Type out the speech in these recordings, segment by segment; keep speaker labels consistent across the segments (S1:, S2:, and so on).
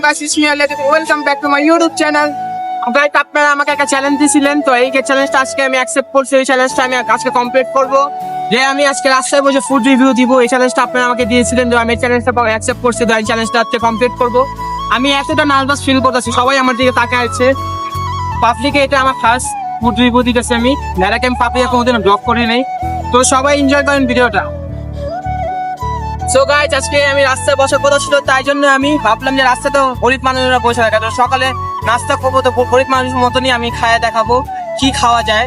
S1: guys, it's me Aled. Welcome back to my YouTube channel. Guys, আপনারা আমাকে একটা challenge দিয়েছিলেন, তো এই চ্যালেঞ্জটা আজকে আমি অ্যাকসেপ্ট করছি। এই চ্যালেঞ্জটা আমি আজকে কমপ্লিট করব, যে আমি আজকে রাস্তায় বসে ফুড রিভিউ দিব। এই চ্যালেঞ্জটা আপনারা আমাকে দিয়েছিলেন, যে আমি এই চ্যালেঞ্জটা অ্যাকসেপ্ট করছি, তো এই চ্যালেঞ্জটা আজকে কমপ্লিট করব। আমি এতটা নার্ভাস ফিল করতেছি, সবাই আমার দিকে তাকায় আছে। পাবলিকে এটা আমার ফার্স্ট ফুড রিভিউ দিতেছি আমি, যারাকে আমি পাবলিকে কোনোদিনও ব্লগ করি নাই। তো সবাই এনজয় করেন ভিডিওটা। সো গাইজ, আজকে আমি রাস্তায় বসার কথা ছিল, তাই জন্য আমি ভাবলাম যে রাস্তায় তো গরিব মানুষরা বসে থাকে, তো সকালে নাস্তা করবো, তো গরিব মানুষের মতনই আমি খায়া দেখাবো কি খাওয়া যায়।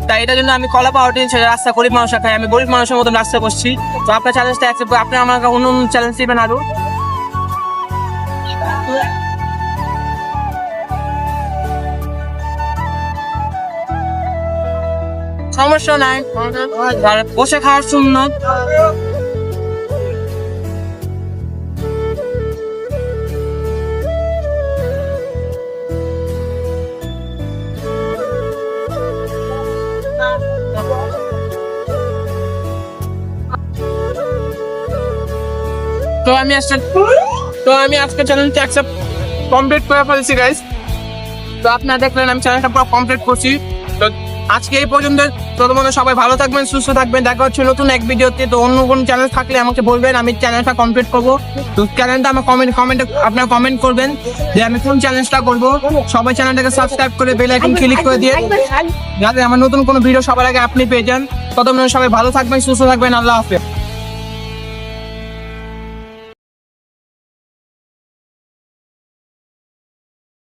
S1: তাই এটার জন্য আমি কলা পাউডার ছেড়ে রাস্তা গরিব মানুষরা খাই, আমি গরিব মানুষের মতন রাস্তায় বসছি। তো আপনার চ্যালেঞ্জটা অ্যাকসেপ্ট করে আপনি আমার অন্য অন্য চ্যালেঞ্জ দিবেন আরো। সমস্যা নাই, বসে খাওয়ার সুন্নত। তো আমি আজকে চ্যানেলটা অ্যাকসেপ্ট কমপ্লিট করে ফেলেছি গাইস। তো আপনারা দেখলেন আমি চ্যানেলটা পুরো কমপ্লিট করছি। তো আজকে এই পর্যন্ত। প্রথমত সবাই ভালো থাকবেন, সুস্থ থাকবেন, দেখা হচ্ছে নতুন এক ভিডিওতে। তো অন্য কোনো চ্যানেল থাকলে আমাকে বলবেন, আমি চ্যানেলটা কমপ্লিট করবো। তো চ্যানেলটা আমার কমেন্টে আপনারা কমেন্ট করবেন যে আমি কোন চ্যালেঞ্জটা করবো। সবাই চ্যানেলটাকে সাবস্ক্রাইব করে বেল আইকন ক্লিক করে দিয়ে, যাতে আমার নতুন কোনো ভিডিও সবার আগে আপনি পেয়ে যান। প্রথমত সবাই ভালো থাকবেন, সুস্থ থাকবেন। আল্লাহ হাফেজ।